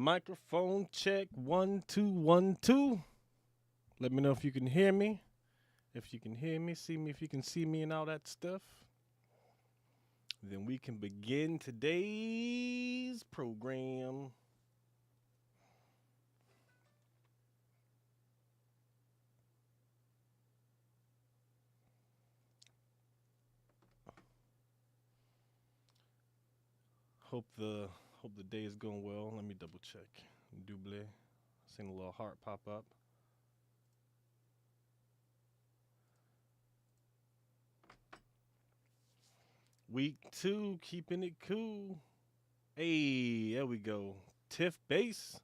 Microphone check 1 2 1 2. Let me know if you can hear me. If you can hear me, see me, if you can see me and all that stuff. Then we can begin today's program. Hope the hope the day is going well. Let me double check. Double. Seen a little heart pop up. Week 2, keeping it cool. Hey, there we go. Tiff Bass.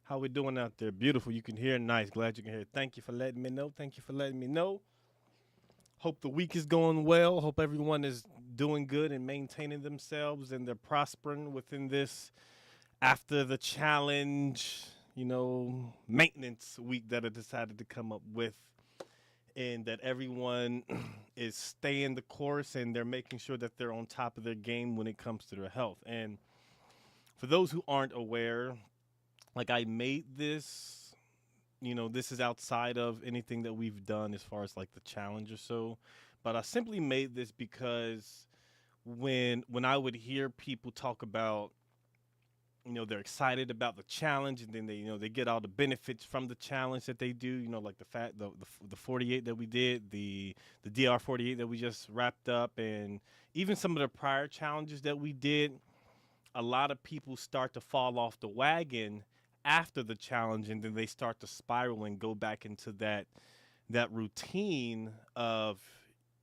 How we doing out there? Beautiful. You can hear. Nice. Glad you can hear. Thank you for letting me know. Thank you for letting me know. Hope the week is going well. Hope everyone is doing good and maintaining themselves and they're prospering within this after the challenge, maintenance week that I decided to come up with. And that everyone is staying the course and they're making sure that they're on top of their game when it comes to their health. And for those who aren't aware, like I made this, this is outside of anything that we've done as far as like the challenge or so. But I simply made this because when I would hear people talk about they're excited about the challenge and then they get all the benefits from the challenge that they do, like the 48 that we did, the DR 48 that we just wrapped up, and even some of the prior challenges that we did. A lot of people start to fall off the wagon after the challenge, and then they start to spiral and go back into that routine of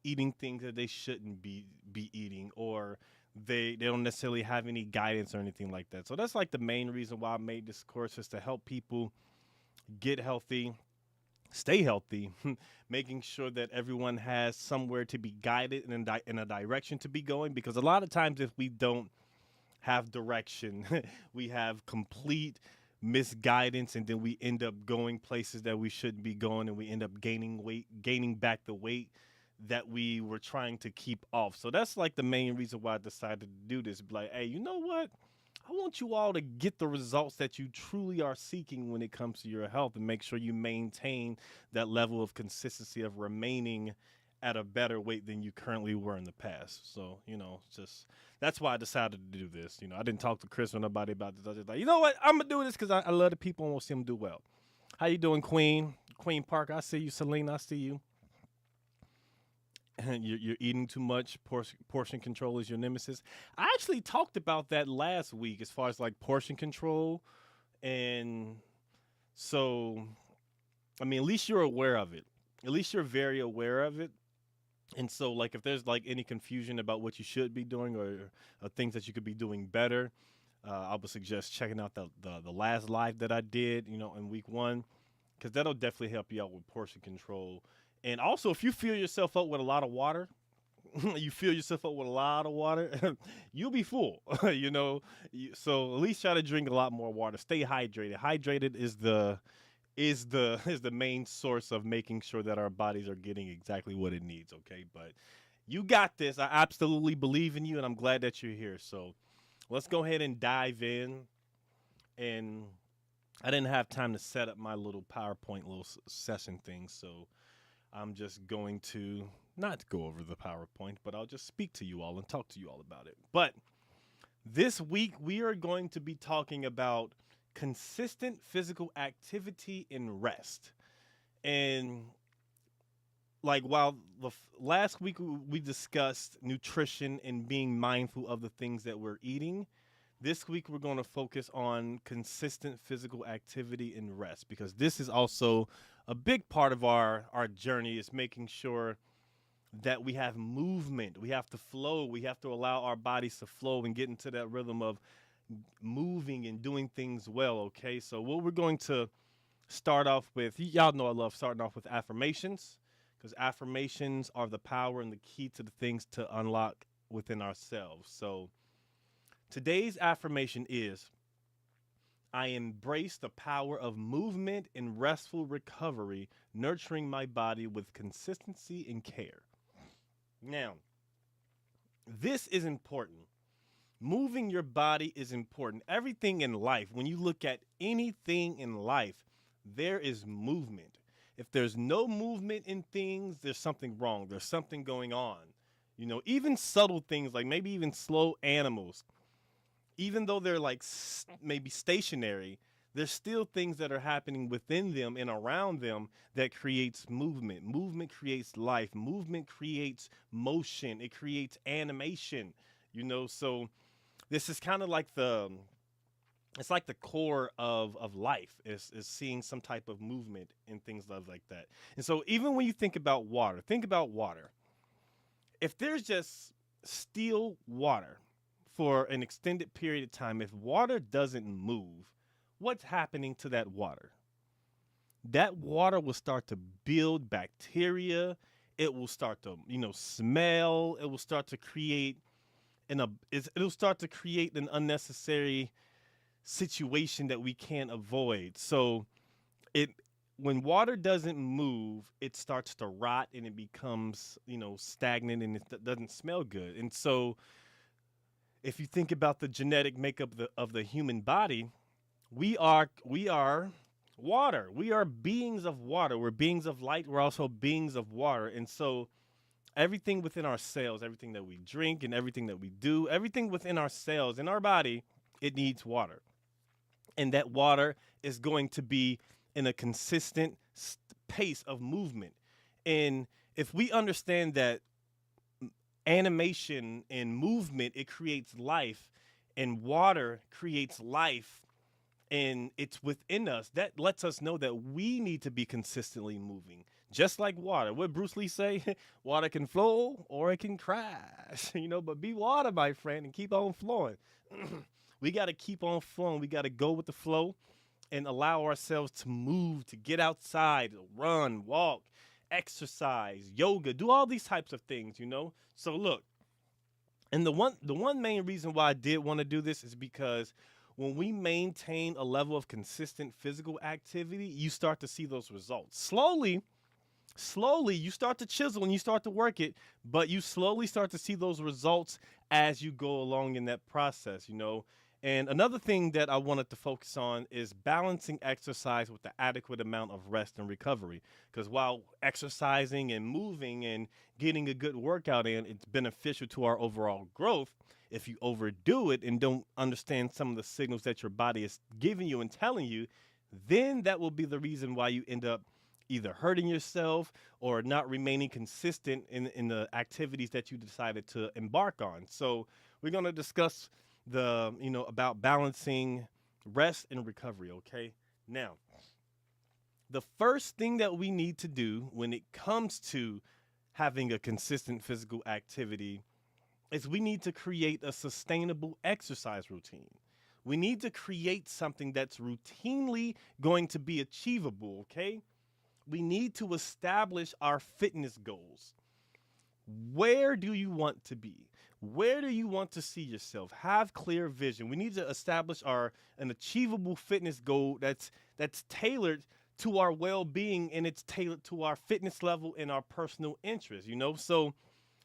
eating things that they shouldn't be eating, or they don't necessarily have any guidance or anything like that. So that's like the main reason why I made this course, is to help people get healthy, stay healthy, making sure that everyone has somewhere to be guided and in a direction to be going. Because a lot of times if we don't have direction, we have complete misguidance, and then we end up going places that we shouldn't be going, and we end up gaining weight, gaining back the weight that we were trying to keep off. So that's like the main reason why I decided to do this. Be like, hey, you know what? I want you all to get the results that you truly are seeking when it comes to your health, and make sure you maintain that level of consistency of remaining at a better weight than you currently were in the past. So, just that's why I decided to do this. I didn't talk to Chris or nobody about this. I was just like, you know what? I'm going to do this because I love the people and want to see them do well. How you doing, Queen? Queen Parker, I see you. Selena, I see you. You're eating too much. Portion control is your nemesis. I actually talked about that last week as far as like portion control. And so, I mean, at least you're aware of it. At least you're very aware of it. And so, like, if there's like any confusion about what you should be doing, or things that you could be doing better, I would suggest checking out the last live that I did, in week 1, because that'll definitely help you out with portion control. And also, if you fill yourself up with a lot of water, you'll be full. So at least try to drink a lot more water. Stay hydrated. Hydrated is the main source of making sure that our bodies are getting exactly what it needs. Okay, but you got this. I absolutely believe in you, and I'm glad that you're here. So let's go ahead and dive in. And I didn't have time to set up my little PowerPoint little session thing, so I'm just going to not go over the PowerPoint, but I'll just speak to you all and talk to you all about it. But this week, we are going to be talking about consistent physical activity and rest. And like while last week we discussed nutrition and being mindful of the things that we're eating, this week we're going to focus on consistent physical activity and rest, because this is also a big part of our journey, is making sure that we have movement. We have to flow. We have to allow our bodies to flow and get into that rhythm of moving and doing things well, okay? So what we're going to start off with, y'all know I love starting off with affirmations, because affirmations are the power and the key to the things to unlock within ourselves. So today's affirmation is, I embrace the power of movement and restful recovery, nurturing my body with consistency and care. Now, this is important Moving your body is important. Everything in life, when you look at anything in life, there is movement. If there's no movement in things, there's something wrong. There's something going on. Even subtle things like maybe even slow animals, even though they're like maybe stationary, there's still things that are happening within them and around them that creates movement. Movement creates life. Movement creates motion. It creates animation. So this is kind of like it's like the core of life is seeing some type of movement and things like that. And so even when you think about water. If there's just still water for an extended period of time, if water doesn't move, what's happening to that water? That water will start to build bacteria. It will start to, smell. It will start to create it'll start to create an unnecessary situation that we can't avoid. So it when water doesn't move, it starts to rot and it becomes, stagnant and it doesn't smell good. And so if you think about the genetic makeup of the human body, we are water. We are beings of water. We're beings of light. We're also beings of water. And so everything within our cells, everything that we drink and everything that we do, everything within our cells in our body, it needs water. And that water is going to be in a consistent pace of movement. And if we understand that animation and movement, it creates life, and water creates life, and it's within us, that lets us know that we need to be consistently moving. Just like water. What Bruce Lee say? Water can flow or it can crash, but be water, my friend, and keep on flowing. We got to keep on flowing. We got to go with the flow and allow ourselves to move, to get outside, run, walk, exercise, yoga, do all these types of things. So look, and the one main reason why I did want to do this is because when we maintain a level of consistent physical activity, you start to see those results. Slowly you start to chisel and you start to work it, but you slowly start to see those results as you go along in that process. And another thing that I wanted to focus on is balancing exercise with the adequate amount of rest and recovery. Because while exercising and moving and getting a good workout in, it's beneficial to our overall growth. If you overdo it and don't understand some of the signals that your body is giving you and telling you, then that will be the reason why you end up either hurting yourself or not remaining consistent in the activities that you decided to embark on. So we're going to discuss about balancing rest and recovery. Okay. Now, the first thing that we need to do when it comes to having a consistent physical activity is we need to create a sustainable exercise routine. We need to create something that's routinely going to be achievable. Okay. We need to establish our fitness goals. Where do you want to be? Where do you want to see yourself? Have clear vision. We need to establish an achievable fitness goal that's tailored to our well-being, and it's tailored to our fitness level and our personal interests. So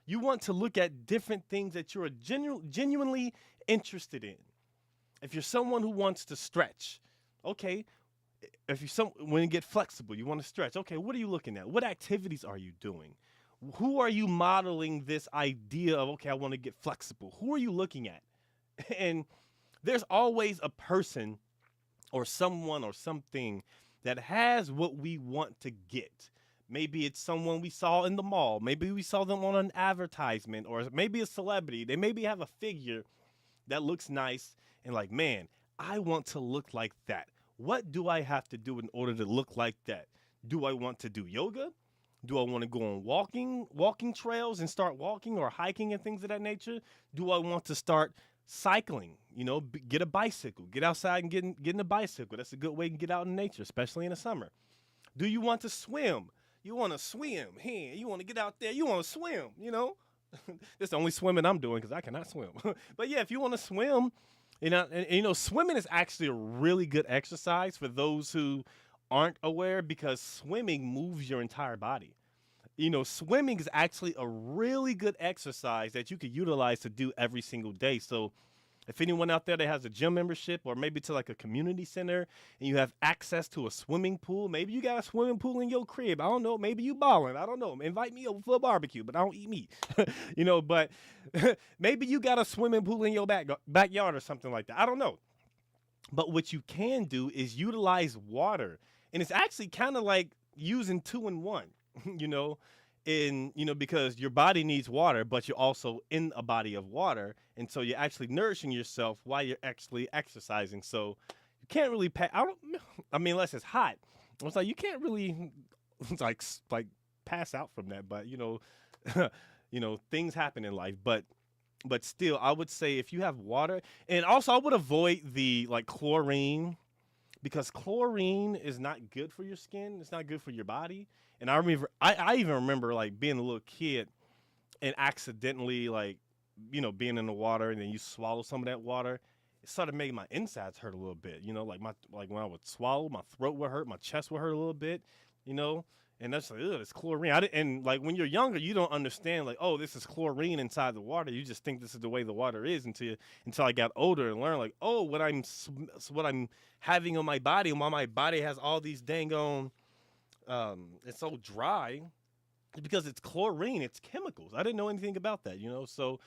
you want to look at different things that you're genuinely interested in. If you're someone who wants to stretch, okay. If when you get flexible, you want to stretch. Okay, what are you looking at? What activities are you doing? Who are you modeling this idea of, okay, I want to get flexible? Who are you looking at? And there's always a person or someone or something that has what we want to get. Maybe it's someone we saw in the mall. Maybe we saw them on an advertisement, or maybe a celebrity. They maybe have a figure that looks nice and like, man, I want to look like that. What do I have to do in order to look like that? Do I want to do yoga? Do I want to go on walking trails and start walking or hiking and things of that nature? Do I want to start cycling? Get a bicycle, get outside and get in a bicycle. That's a good way to get out in nature, especially in the summer. Do you want to swim? You want to swim. Hey, you want to get out there. You want to swim. It's the only swimming I'm doing because I cannot swim. But yeah, if you want to swim, swimming is actually a really good exercise for those who aren't aware, because swimming moves your entire body. Swimming is actually a really good exercise that you could utilize to do every single day. So If anyone out there that has a gym membership or maybe to like a community center and you have access to a swimming pool, maybe you got a swimming pool in your crib. I don't know. Maybe you balling. I don't know. Invite me over for a barbecue, but I don't eat meat. But maybe you got a swimming pool in your backyard or something like that. I don't know. But what you can do is utilize water. And it's actually kind of like using two in one, you know, because your body needs water, but you're also in a body of water. And so you're actually nourishing yourself while you're actually exercising. So you can't really I mean, unless it's hot. It's like you can't really like pass out from that, but things happen in life, but still, I would say if you have water, and also I would avoid the like chlorine because chlorine is not good for your skin. It's not good for your body. And I even remember like being a little kid and accidentally like, being in the water and then you swallow some of that water. It started making my insides hurt a little bit. Like when I would swallow, my throat would hurt, my chest would hurt a little bit. You know, and that's like, ugh, it's chlorine. And like when you're younger, you don't understand like, oh, this is chlorine inside the water. You just think this is the way the water is until I got older and learned like, oh, what I'm having on my body, while my body has all these dang on, it's so dry, because it's chlorine, it's chemicals. I didn't know anything about that, so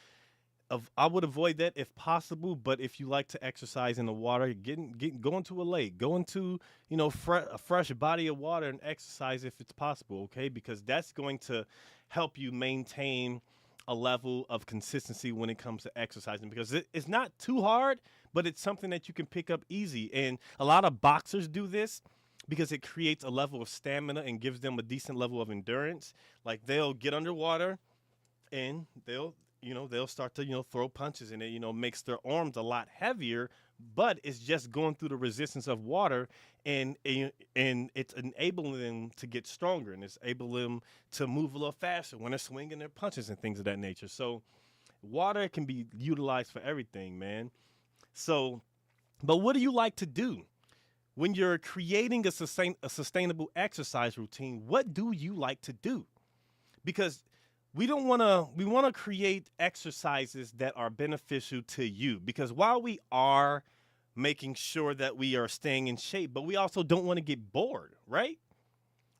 I would avoid that if possible. But if you like to exercise in the water, going to a lake, going to a fresh body of water and exercise if it's possible. Okay, because that's going to help you maintain a level of consistency when it comes to exercising, because it's not too hard, but it's something that you can pick up easy. And a lot of boxers do this because it creates a level of stamina and gives them a decent level of endurance. Like they'll get underwater and they'll start to throw punches, and it makes their arms a lot heavier, but it's just going through the resistance of water, and it's enabling them to get stronger, and it's able them to move a little faster when they're swinging their punches and things of that nature. So water can be utilized for everything, man. So, but what do you like to do when you're creating a sustainable exercise routine? What do you like to do? Because we want to create exercises that are beneficial to you, because while we are making sure that we are staying in shape, but we also don't want to get bored, right?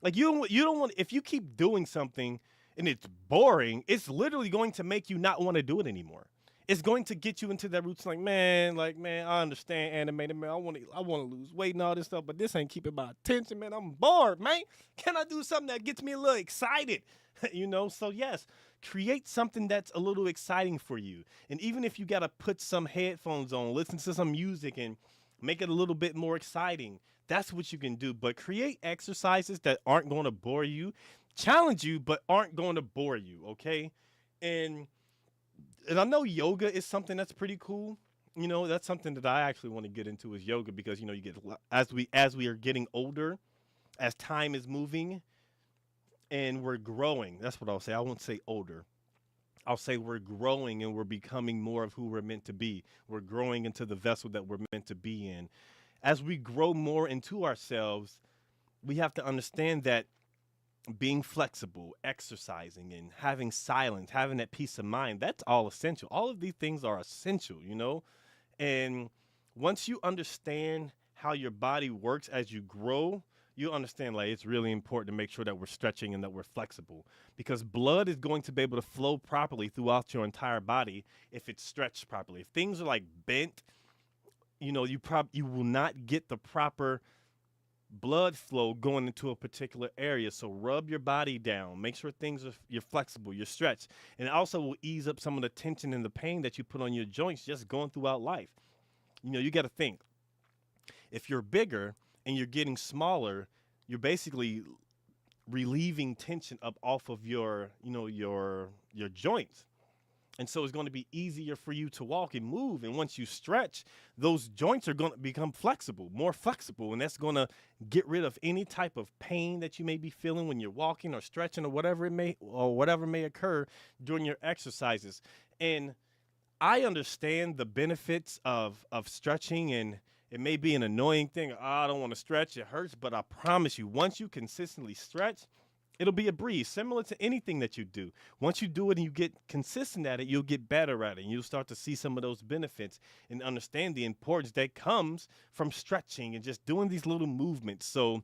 Like you don't want, if you keep doing something and it's boring, it's literally going to make you not want to do it anymore. It's going to get you into that routine. Like man, I understand animated, man. I want to lose weight and all this stuff, but this ain't keeping my attention, man. I'm bored, man. Can I do something that gets me a little excited? So yes, create something that's a little exciting for you. And even if you got to put some headphones on, listen to some music and make it a little bit more exciting, that's what you can do. But create exercises that aren't going to bore you, challenge you, but aren't going to bore you. Okay. And I know yoga is something that's pretty cool. That's something that I actually want to get into, is yoga, because you get as we are getting older, as time is moving and we're growing. That's what I'll say. I won't say older. I'll say we're growing and we're becoming more of who we're meant to be. We're growing into the vessel that we're meant to be in. As we grow more into ourselves, we have to understand that being flexible, exercising, and having silence, having that peace of mind, that's all essential. All of these things are essential, And once you understand how your body works as you grow, you understand like it's really important to make sure that we're stretching and that we're flexible, because blood is going to be able to flow properly throughout your entire body if it's stretched properly. If things are like bent, you will not get the proper blood flow going into a particular area. So rub your body down, make sure you're flexible, you're stretched, and it also will ease up some of the tension and the pain that you put on your joints just going throughout life. You got to think, if you're bigger and you're getting smaller, you're basically relieving tension up off of your joints. And so it's going to be easier for you to walk and move. And once you stretch, those joints are going to become more flexible. And that's going to get rid of any type of pain that you may be feeling when you're walking or stretching or whatever may occur during your exercises. And I understand the benefits of stretching, and it may be an annoying thing. Oh, I don't want to stretch. It hurts. But I promise you, once you consistently stretch, It'll be a breeze, similar to anything that you do. Once you do it and you get consistent at it, you'll get better at it. And you'll start to see some of those benefits and understand the importance that comes from stretching and just doing these little movements. So,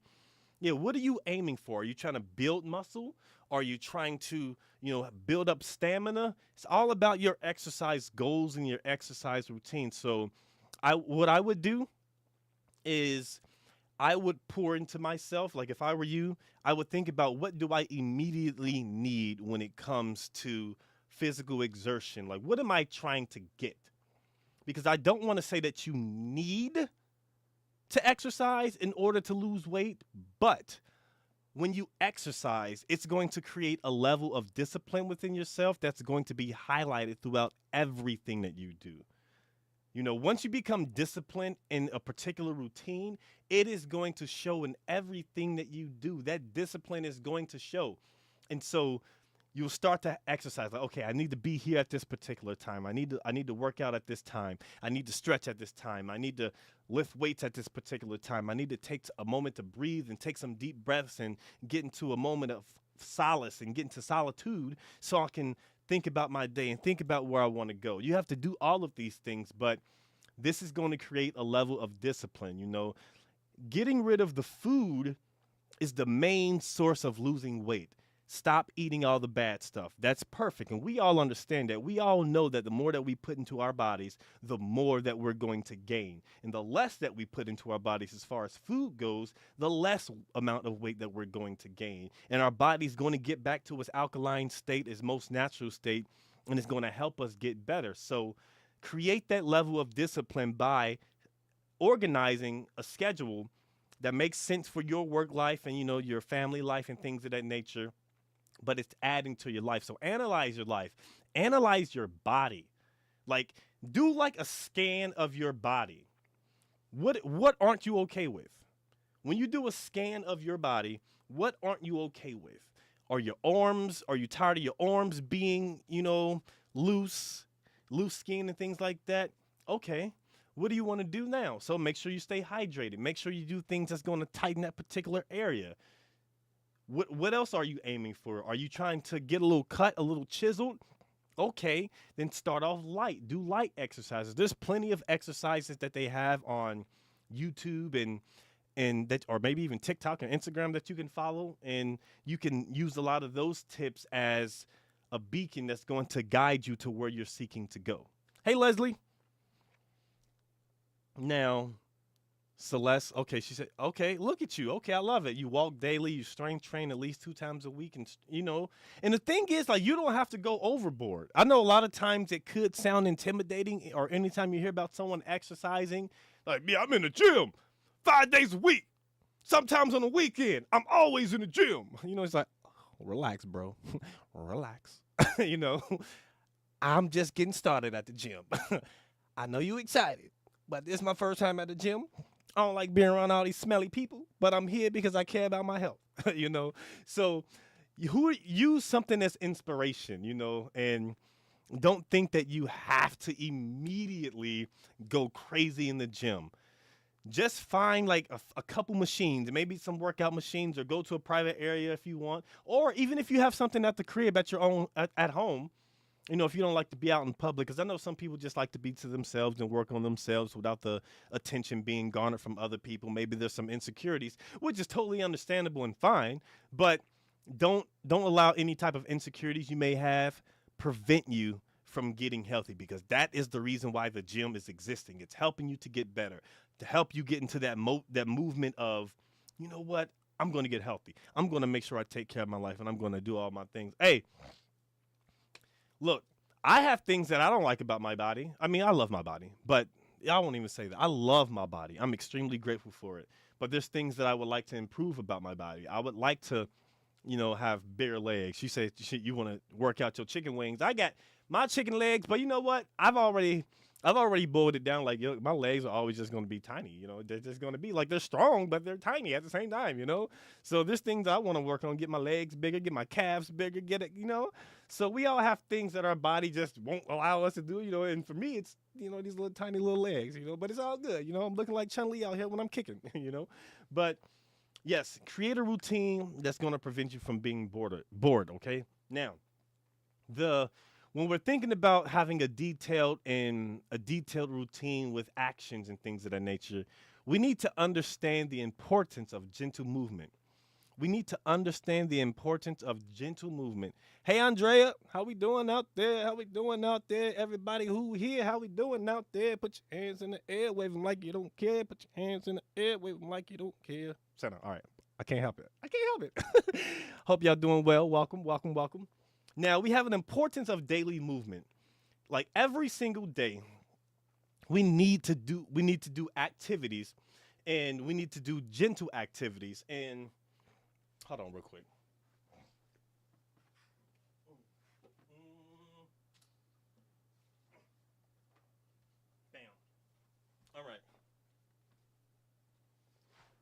yeah, what are you aiming for? Are you trying to build muscle? Are you trying to, build up stamina? It's all about your exercise goals and your exercise routine. So, what I would do is I would pour into myself. Like if I were you, I would think about what do I immediately need when it comes to physical exertion? Like what am I trying to get? Because I don't want to say that you need to exercise in order to lose weight, but when you exercise, it's going to create a level of discipline within yourself that's going to be highlighted throughout everything that you do. Once you become disciplined in a particular routine, it is going to show in everything that you do. That discipline is going to show. And so you'll start to exercise like, okay, I need to be here at this particular time. I need to work out at this time. I need to stretch at this time. I need to lift weights at this particular time. I need to take a moment to breathe and take some deep breaths and get into a moment of solace and get into solitude so I can think about my day and think about where I want to go. You have to do all of these things, but this is going to create a level of discipline. Getting rid of the food is the main source of losing weight. Stop eating all the bad stuff. That's perfect. And we all understand that. We all know that the more that we put into our bodies, the more that we're going to gain. And the less that we put into our bodies as far as food goes, the less amount of weight that we're going to gain. And our body's going to get back to its alkaline state, its most natural state, and it's going to help us get better. So create that level of discipline by organizing a schedule that makes sense for your work life and, your family life and things of that nature, but it's adding to your life. So analyze your life, analyze your body, like do like a scan of your body. What aren't you okay with? When you do a scan of your body, what aren't you okay with? Are you tired of your arms being, loose skin and things like that? Okay. What do you want to do now? So make sure you stay hydrated. Make sure you do things that's going to tighten that particular area. What else are you aiming for? Are you trying to get a little cut, a little chiseled? Okay, then start off light. Do light exercises. There's plenty of exercises that they have on YouTube and that, or maybe even TikTok and Instagram that you can follow, and you can use a lot of those tips as a beacon that's going to guide you to where you're seeking to go. Hey, Leslie. Now, Celeste, okay, she said, okay, look at you. Okay, I love it. You walk daily, you strength train at least 2 times a week. And, and the thing is, like, you don't have to go overboard. I know a lot of times it could sound intimidating, or anytime you hear about someone exercising, like, yeah, I'm in the gym 5 days a week. Sometimes on the weekend, I'm always in the gym. It's like, relax, bro. Relax. I'm just getting started at the gym. I know you excited, but this is my first time at the gym. I don't like being around all these smelly people, but I'm here because I care about my health, So use something as inspiration, and don't think that you have to immediately go crazy in the gym. Just find like a couple machines, maybe some workout machines, or go to a private area if you want. Or even if you have something at the crib at your own, at home, if you don't like to be out in public, because I know some people just like to be to themselves and work on themselves without the attention being garnered from other people. Maybe there's some insecurities, which is totally understandable and fine, but don't allow any type of insecurities you may have prevent you from getting healthy, because that is the reason why the gym is existing. It's helping you to get better, to help you get into that movement of, you know what, I'm going to get healthy. I'm going to make sure I take care of my life, and I'm going to do all my things. Hey, look, I have things that I don't like about my body. I mean, I love my body, but I won't even say that. I love my body. I'm extremely grateful for it. But there's things that I would like to improve about my body. I would like to, have bigger legs. She said you want to work out your chicken wings. I got my chicken legs, but you know what? I've already boiled it down. Like, my legs are always just going to be tiny. They're just going to be like, they're strong, but they're tiny at the same time. So there's things I want to work on: get my legs bigger, get my calves bigger, get it. So we all have things that our body just won't allow us to do. And for me, it's these little tiny little legs. But it's all good. I'm looking like Chun-Li out here when I'm kicking. But Yes, create a routine that's going to prevent you from being bored, okay? Now, the when we're thinking about having a detailed routine with actions and things of that nature, we need to understand the importance of gentle movement. We need to understand the importance of gentle movement. Hey Andrea, how we doing out there? How we doing out there? Everybody who here, how we doing out there? Put your hands in the air, wave them like you don't care. Put your hands in the air, wave them like you don't care. Center. All right. I can't help it. I can't help it. Hope y'all doing well. Welcome, welcome, welcome. Now we have an importance of daily movement. Like every single day, we need to do activities, and we need to do gentle activities. And hold on real quick. Bam. All right.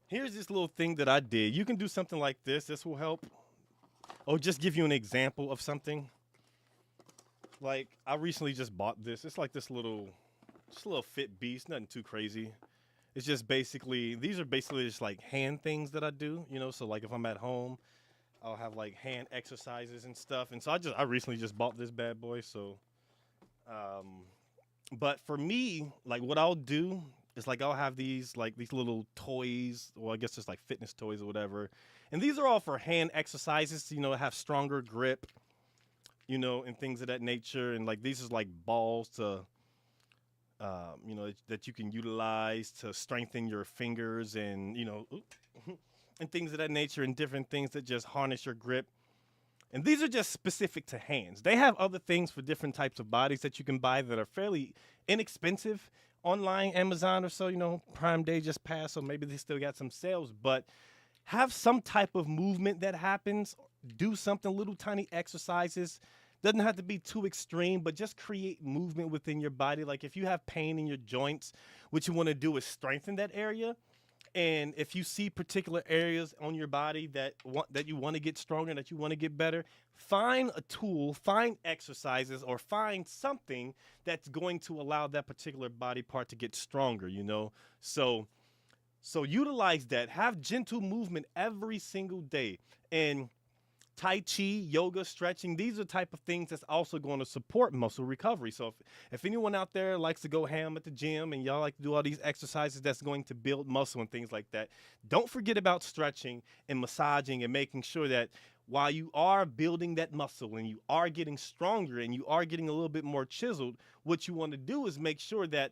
Here's this little thing that I did. You can do something like this. This will help. Or just give you an example of something. Like I recently just bought this. It's like just a little fit beast, nothing too crazy. It's just basically these are basically just like hand things that I do, you know. So like if I'm at home, I'll have like hand exercises and stuff. And so I recently just bought this bad boy. So um, but for me, like what I'll do is like I'll have these little toys, or I guess just like fitness toys or whatever. And these are all for hand exercises, you know, have stronger grip, you know, and things of that nature. And like these is like balls to you know, that you can utilize to strengthen your fingers and, you know, and things of that nature, and different things that just harness your grip. And these are just specific to hands. They have other things for different types of bodies that you can buy that are fairly inexpensive online, Amazon or so. You know, Prime Day just passed, so maybe they still got some sales. But have some type of movement that happens. Do something, little tiny exercises. Doesn't have to be too extreme, but just create movement within your body. Like if you have pain in your joints, what you want to do is strengthen that area. And if you see particular areas on your body that you want to get stronger, that you want to get better, find a tool, find exercises, or find something that's going to allow that particular body part to get stronger, you know? So utilize that. Have gentle movement every single day. And Tai Chi, yoga, stretching, these are type of things that's also going to support muscle recovery. So if anyone out there likes to go ham at the gym and y'all like to do all these exercises that's going to build muscle and things like that, don't forget about stretching and massaging and making sure that while you are building that muscle and you are getting stronger and you are getting a little bit more chiseled, what you want to do is make sure that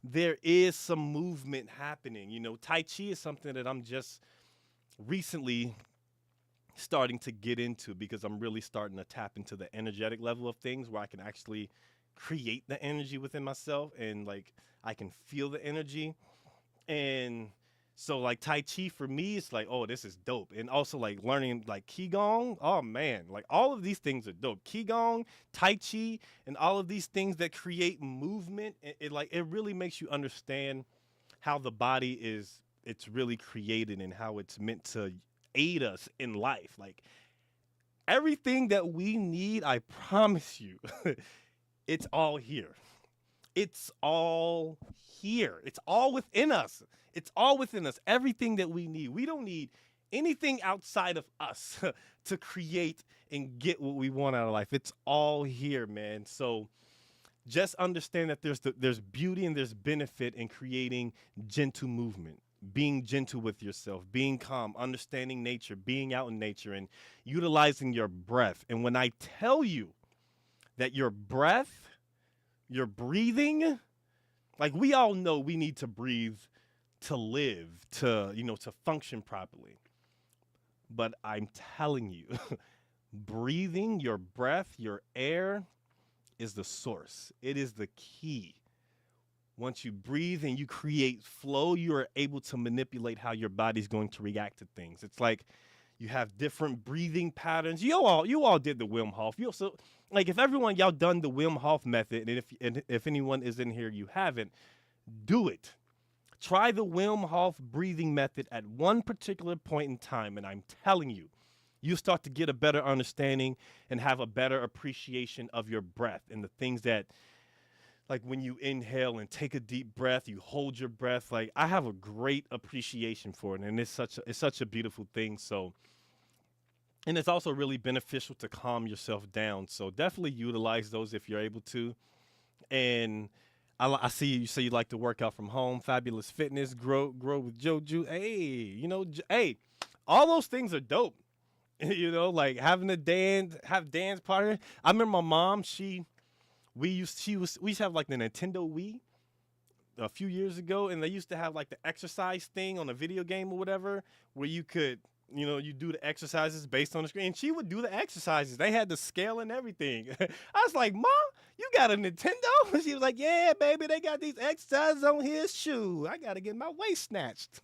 there is some movement happening. You know, Tai Chi is something that I'm just recently starting to get into because I'm really starting to tap into the energetic level of things where I can actually create the energy within myself, and like I can feel the energy. And so like Tai Chi for me, it's like, oh, this is dope. And also like learning like Qigong, oh man, like all of these things are dope. Qigong, Tai Chi, and all of these things that create movement, it really makes you understand how the body is it's really created and how it's meant to aid us in life. Like everything that we need, I promise you, it's all here. It's all here. It's all within us. It's all within us. Everything that we need. We don't need anything outside of us to create and get what we want out of life. It's all here, man. So just understand that there's beauty and there's benefit in creating gentle movement, being gentle with yourself, being calm, understanding nature, being out in nature, and utilizing your breath. And when I tell you that your breath, your breathing, like we all know we need to breathe to live, to function properly. But I'm telling you, breathing, your breath, your air is the source. It is the key. Once you breathe and you create flow, you are able to manipulate how your body's going to react to things. It's like you have different breathing patterns. You all did the Wim Hof. You also like if everyone y'all done the Wim Hof method, and if anyone is in here you haven't, do it. Try the Wim Hof breathing method at one particular point in time, and I'm telling you, you start to get a better understanding and have a better appreciation of your breath and the things that like when you inhale and take a deep breath, you hold your breath. Like I have a great appreciation for it, and it's such a beautiful thing. So, and it's also really beneficial to calm yourself down. So definitely utilize those if you're able to. And I see you say you like to work out from home. Fabulous Fitness, grow with Joju. Hey, hey, all those things are dope. Like having a dance partner. I remember my mom. We used to have like the Nintendo Wii a few years ago, and they used to have like the exercise thing on a video game or whatever, where you could, you do the exercises based on the screen. And she would do the exercises. They had the scale and everything. I was like, Mom, you got a Nintendo? She was like, Yeah, baby, they got these exercises on his shoe. I gotta get my waist snatched.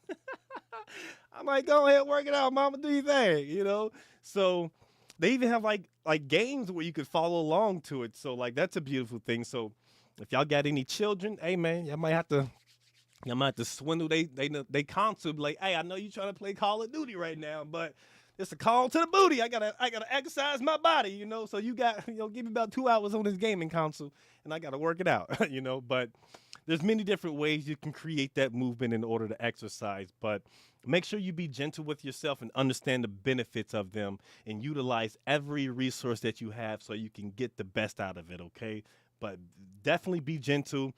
I'm like, go ahead, work it out, mama, do your thing. So they even have like games where you could follow along to it. So like that's a beautiful thing. So if y'all got any children, hey man, y'all might have to swindle they console, like, hey, I know you trying to play Call of Duty right now, but it's a call to the booty. I gotta exercise my body. So you got give me about 2 hours on this gaming console, and I gotta work it out. But there's many different ways you can create that movement in order to exercise. But make sure you be gentle with yourself and understand the benefits of them, and utilize every resource that you have so you can get the best out of it. Okay, but definitely be gentle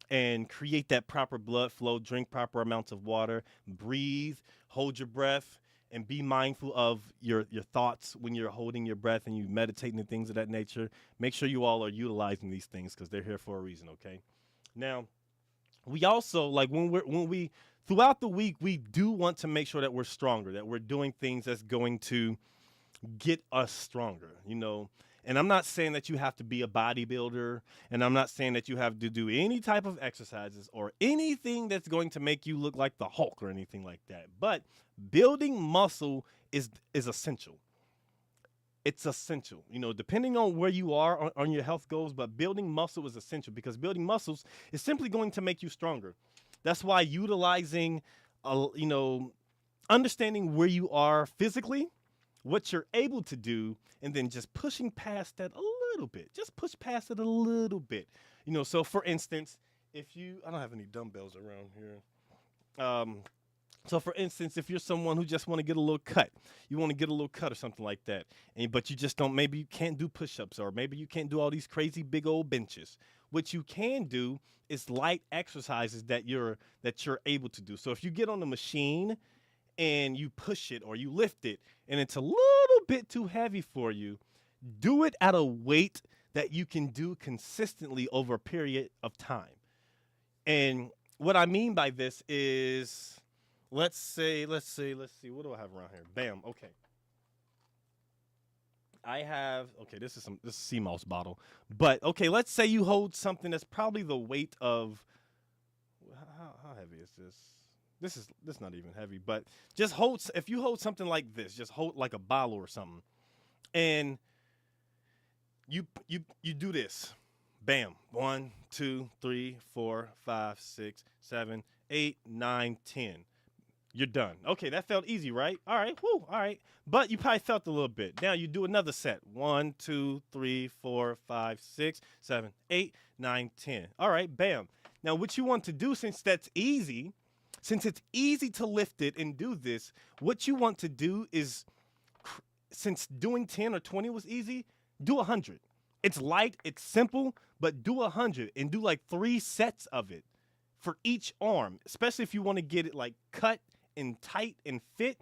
and create that proper blood flow, drink proper amounts of water, breathe, hold your breath, and be mindful of your thoughts when you're holding your breath and you meditating and things of that nature. Make sure you all are utilizing these things because they're here for a reason, okay? Now, we also like when we throughout the week, we do want to make sure that we're stronger, that we're doing things that's going to get us stronger. And I'm not saying that you have to be a bodybuilder, and I'm not saying that you have to do any type of exercises or anything that's going to make you look like the Hulk or anything like that. But building muscle is essential. It's essential, depending on where you are on your health goals, but building muscle is essential because building muscles is simply going to make you stronger. That's why utilizing, understanding where you are physically, what you're able to do, and then just pushing past that a little bit. Just push past it a little bit. So for instance, I don't have any dumbbells around here. So for instance, if you're someone who just want to get a little cut, you want to get a little cut or something like that, but you just don't, maybe you can't do push-ups, or maybe you can't do all these crazy big old benches. What you can do is light exercises that you're able to do. So if you get on the machine and you push it or you lift it and it's a little bit too heavy for you, do it at a weight that you can do consistently over a period of time. And what I mean by this is, let's see, what do I have around here? Bam, okay. This is sea moss bottle. But okay, let's say you hold something that's probably the weight of, how heavy is this? This is not even heavy, but if you hold something like this, just hold like a bottle or something, and you do this, bam, 1, 2, 3, 4, 5, 6, 7, 8, 9, 10. You're done. Okay, that felt easy, right? All right, whoo, all right. But you probably felt a little bit. Now you do another set. 1, 2, 3, 4, 5, 6, 7, 8, 9, 10. All right, bam. Now what you want to do, since it's easy to lift it and do this, what you want to do is, since doing 10 or 20 was easy, do 100. It's light, it's simple, but do 100 and do like 3 sets of it for each arm, especially if you want to get it like cut and tight and fit.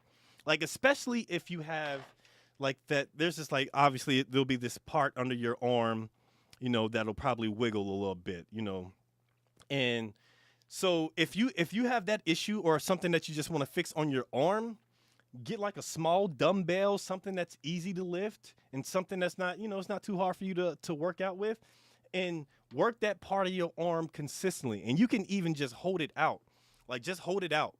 Like, especially if you have like that, there's just like, obviously there'll be this part under your arm, that'll probably wiggle a little bit, and so if you have that issue or something that you just want to fix on your arm, get like a small dumbbell, something that's easy to lift and something that's not, it's not too hard for you to work out with, and work that part of your arm consistently. And you can even just hold it out. Like, just hold it out.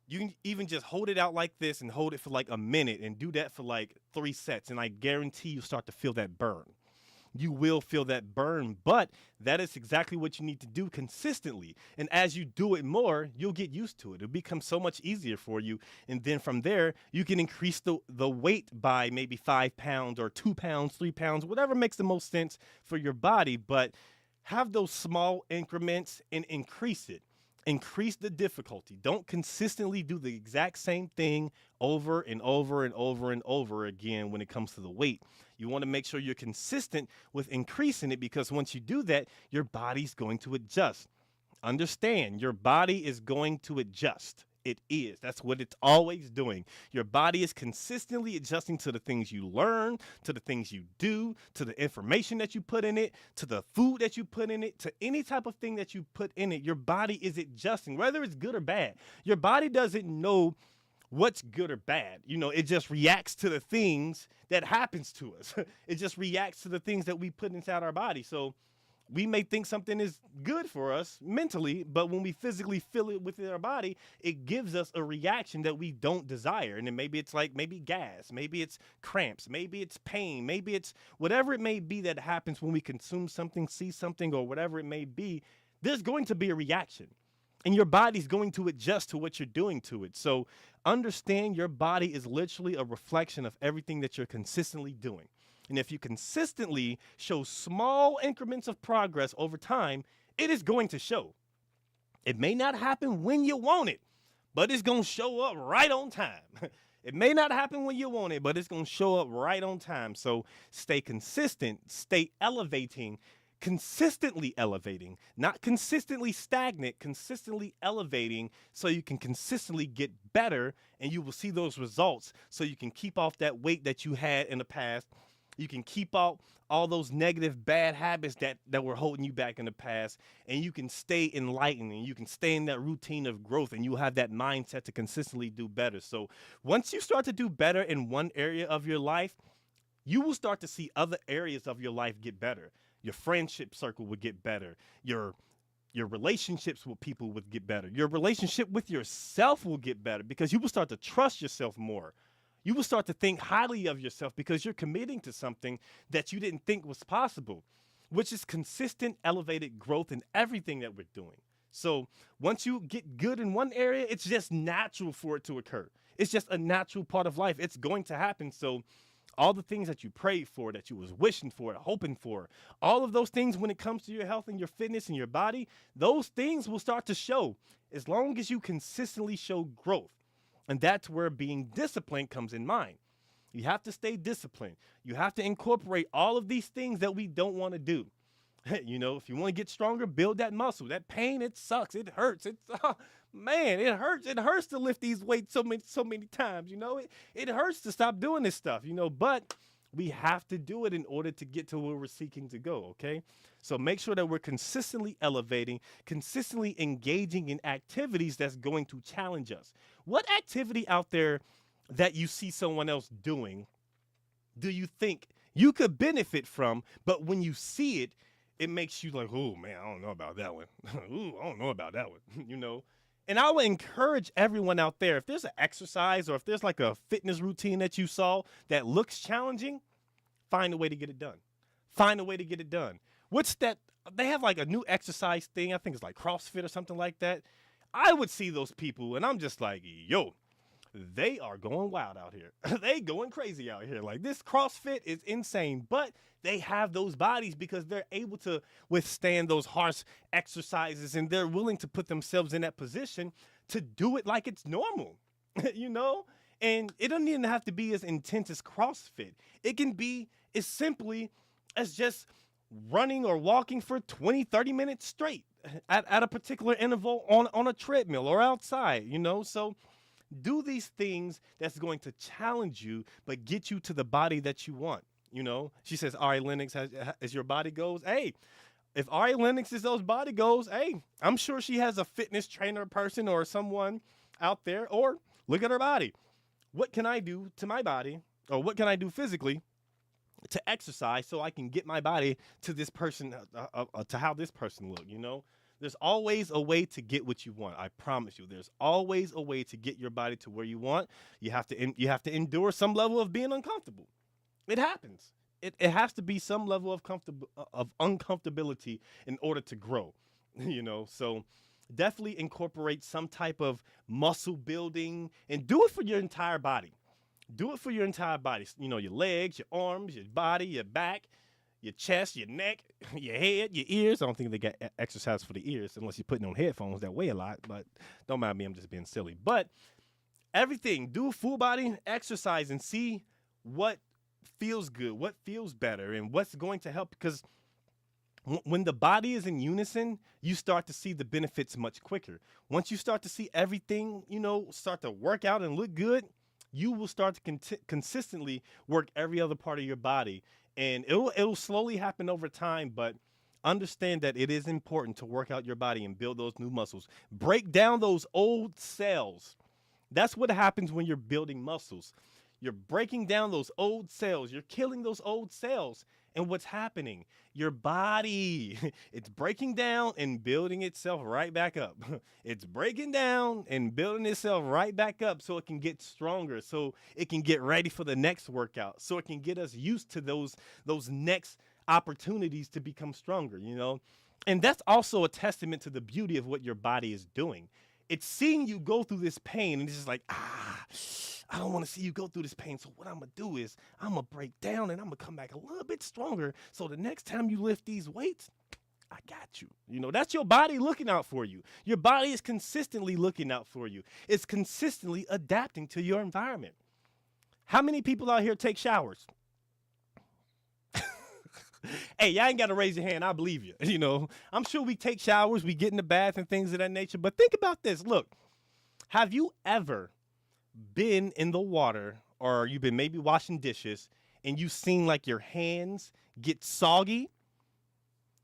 You can even just hold it out like this and hold it for like a minute and do that for like 3 sets. And I guarantee you start to feel that burn. You will feel that burn, but that is exactly what you need to do consistently. And as you do it more, you'll get used to it. It'll become so much easier for you. And then from there, you can increase the weight by maybe 5 pounds or 2 pounds, 3 pounds, whatever makes the most sense for your body. But Have those small increments and increase it. Increase the difficulty. Don't consistently do the exact same thing over and over and over and over again when it comes to the weight. You want to make sure you're consistent with increasing it, because once you do that, your body's going to adjust. Understand, your body is going to adjust. It is. That's what it's always doing. Your body is consistently adjusting to the things you learn, to the things you do, to the information that you put in it, to the food that you put in it, to any type of thing that you put in it. Your body is adjusting, whether it's good or bad. Your body doesn't know what's good or bad. It just reacts to the things that happens to us. It just reacts to the things that we put inside our body. So we may think something is good for us mentally, but when we physically feel it within our body, it gives us a reaction that we don't desire. And then maybe it's like maybe gas, maybe it's cramps, maybe it's pain, maybe it's whatever it may be that happens when we consume something, see something, or whatever it may be. There's going to be a reaction, and your body's going to adjust to what you're doing to it. So understand, your body is literally a reflection of everything that you're consistently doing. And if you consistently show small increments of progress over time, it is going to show. It may not happen when you want it, but it's going to show up right on time. It may not happen when you want it, but it's going to show up right on time. So stay consistent, stay elevating, consistently elevating, not consistently stagnant, consistently elevating, so you can consistently get better, and you will see those results, so you can keep off that weight that you had in the past. You can keep out all those negative bad habits that were holding you back in the past, and you can stay enlightened, and you can stay in that routine of growth, and you have that mindset to consistently do better. So once you start to do better in one area of your life, you will start to see other areas of your life get better. Your friendship circle would get better. Your relationships with people would get better. Your relationship with yourself will get better, because you will start to trust yourself more. You will start to think highly of yourself, because you're committing to something that you didn't think was possible, which is consistent, elevated growth in everything that we're doing. So once you get good in one area, it's just natural for it to occur. It's just a natural part of life. It's going to happen. So all the things that you prayed for, that you was wishing for, hoping for, all of those things when it comes to your health and your fitness and your body, those things will start to show as long as you consistently show growth. And that's where being disciplined comes in mind. You have to stay disciplined. You have to incorporate all of these things that we don't want to do. If you want to get stronger, build that muscle. That pain, it sucks. It hurts. Man, it hurts. It hurts to lift these weights so many times. It hurts to stop doing this stuff, but we have to do it in order to get to where we're seeking to go, okay? So make sure that we're consistently elevating, consistently engaging in activities that's going to challenge us. What activity out there that you see someone else doing do you think you could benefit from, but when you see it, it makes you like, oh, man, I don't know about that one. Ooh, I don't know about that one, And I would encourage everyone out there, if there's an exercise or if there's like a fitness routine that you saw that looks challenging, find a way to get it done. Find a way to get it done. What's that? They have like a new exercise thing. I think it's like CrossFit or something like that. I would see those people and I'm just like, yo, they are going wild out here. They going crazy out here. Like, this CrossFit is insane, but they have those bodies because they're able to withstand those harsh exercises, and they're willing to put themselves in that position to do it like it's normal, And it doesn't even have to be as intense as CrossFit. It can be as simply as just running or walking for 20, 30 minutes straight at a particular interval on a treadmill or outside, So do these things that's going to challenge you, but get you to the body that you want. She says, Ari Lennox is your body goals. Hey, if Ari Lennox is those body goals, hey, I'm sure she has a fitness trainer person or someone out there, or look at her body. What can I do to my body, or what can I do physically to exercise so I can get my body to this person, to how this person look, There's always a way to get what you want. I promise you. There's always a way to get your body to where you want. You have to endure some level of being uncomfortable. It happens. It has to be some level of uncomfortability in order to grow. So definitely incorporate some type of muscle building and do it for your entire body. Do it for your entire body. Your legs, your arms, your body, your back. your chest, your neck, your head, your ears. I don't think they got exercise for the ears unless you're putting on headphones that weigh a lot, but don't mind me, I'm just being silly. But everything, do full body exercise and see what feels good, what feels better, and what's going to help. Because when the body is in unison, you start to see the benefits much quicker. Once you start to see everything, start to work out and look good, you will start to consistently work every other part of your body. And it'll slowly happen over time, but understand that it is important to work out your body and build those new muscles. Break down those old cells. That's what happens when you're building muscles. You're breaking down those old cells. You're killing those old cells. And what's happening? Your body, it's breaking down and building itself right back up. It's breaking down and building itself right back up so it can get stronger, so it can get ready for the next workout, so it can get us used to those next opportunities to become stronger. And that's also a testament to the beauty of what your body is doing. It's seeing you go through this pain, and it's just like, I don't want to see you go through this pain. So what I'm going to do is I'm going to break down and I'm going to come back a little bit stronger. So the next time you lift these weights, I got you. That's your body looking out for you. Your body is consistently looking out for you. It's consistently adapting to your environment. How many people out here take showers? Hey, y'all ain't got to raise your hand. I believe you. I'm sure we take showers, we get in the bath and things of that nature. But think about this. Look, have you ever been in the water, or you've been maybe washing dishes, and you've seen like your hands get soggy?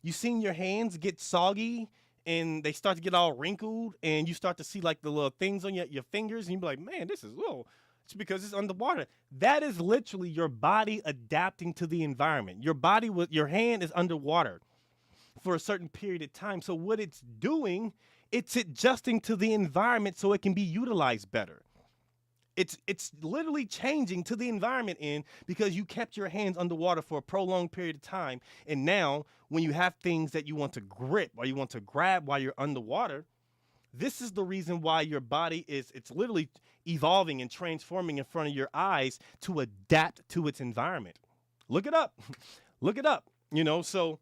You seen your hands get soggy and they start to get all wrinkled, and you start to see like the little things on your fingers, and you be like, man, this is little. It's because it's underwater. That is literally your body adapting to the environment. Your hand is underwater for a certain period of time. So what it's doing, it's adjusting to the environment so it can be utilized better. It's literally changing to the environment because you kept your hands underwater for a prolonged period of time. And now when you have things that you want to grip or you want to grab while you're underwater, this is the reason why your body it's literally evolving and transforming in front of your eyes to adapt to its environment. Look it up. Look it up. So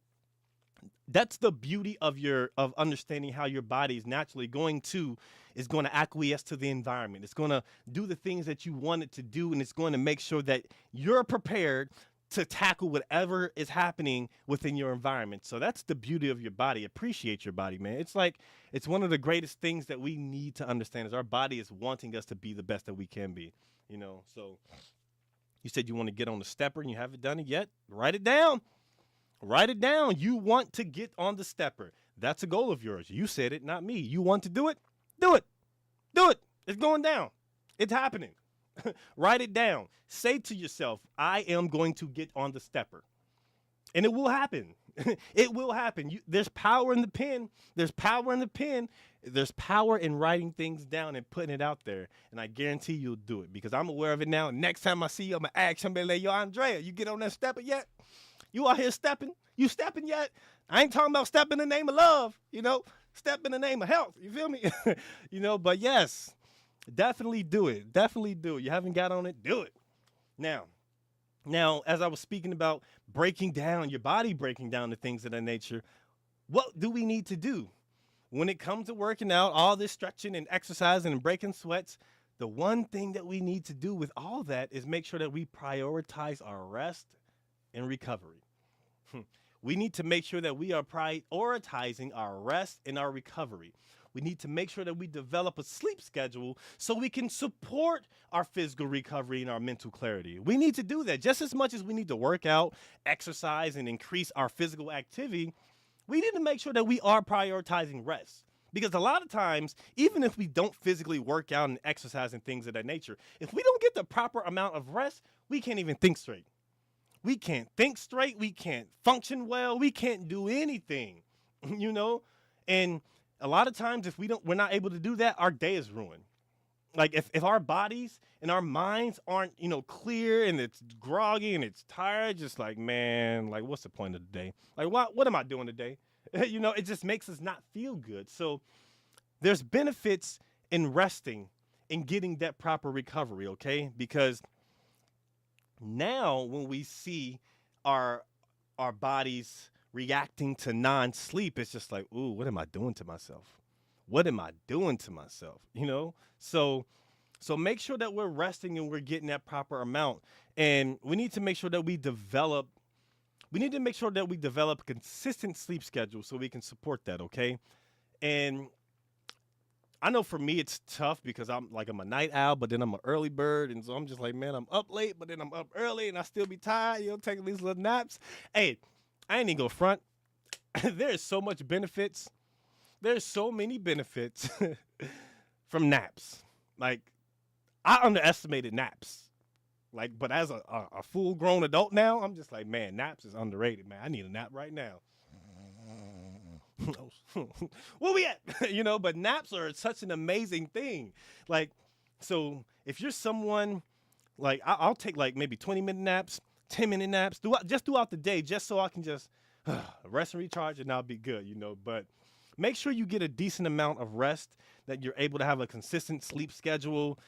that's the beauty of understanding how your body is naturally going to acquiesce to the environment. It's going to do the things that you want it to do, and it's going to make sure that you're prepared to tackle whatever is happening within your environment. So that's the beauty of your body. Appreciate your body, man. It's one of the greatest things that we need to understand is our body is wanting us to be the best that we can be. So you said you want to get on the stepper and you haven't done it yet. Write it down. Write it down. You want to get on the stepper. That's a goal of yours. You said it, not me. You want to do it? Do it. Do it. It's going down. It's happening. Write it down. Say to yourself, I am going to get on the stepper. And it will happen. It will happen. There's power in the pen. There's power in the pen. There's power in writing things down and putting it out there. And I guarantee you'll do it because I'm aware of it now. Next time I see you, I'm going to ask somebody like, yo, Andrea, you get on that stepper yet? You out here stepping? You stepping yet? I ain't talking about step in the name of love, step in the name of health. You feel me? But yes, definitely do it. Definitely do it. You haven't got on it? Do it. Now, as I was speaking about breaking down, your body breaking down the things of that nature, what do we need to do? When it comes to working out, all this stretching and exercising and breaking sweats, the one thing that we need to do with all that is make sure that we prioritize our rest and recovery. We need to make sure that we are prioritizing our rest and our recovery. We need to make sure that we develop a sleep schedule so we can support our physical recovery and our mental clarity. We need to do that just as much as we need to work out, exercise, and increase our physical activity. We need to make sure that we are prioritizing rest. Because a lot of times, even if we don't physically work out and exercise and things of that nature, if we don't get the proper amount of rest, we can't even think straight. We can't think straight. We can't function well. We can't do anything, And a lot of times, if we're not able to do that, our day is ruined. Like if our bodies and our minds aren't, clear and it's groggy and it's tired, just like, man, like what's the point of the day? Like what am I doing today? It just makes us not feel good. So there's benefits in resting and getting that proper recovery, okay? Because now when we see our our bodies reacting to non-sleep, it's just like, ooh, what am I doing to myself? What am I doing to myself? So make sure that we're resting and we're getting that proper amount. And we need to make sure that we need to make sure that we develop a consistent sleep schedule so we can support that, okay? And I know for me it's tough because I'm a night owl, but then I'm an early bird, and so I'm just like, man, I'm up late, but then I'm up early, and I still be tired, taking these little naps. Hey, I ain't even go front. There's so much benefits. There's so many benefits from naps. Like I underestimated naps. Like, but as a full grown adult now, I'm just like, man, naps is underrated, man. I need a nap right now. Where we at? But naps are such an amazing thing. Like, so if you're someone like I'll take like maybe 20-minute naps, 10-minute naps, just throughout the day, just so I can just rest and recharge, and I'll be good. But make sure you get a decent amount of rest, that you're able to have a consistent sleep schedule,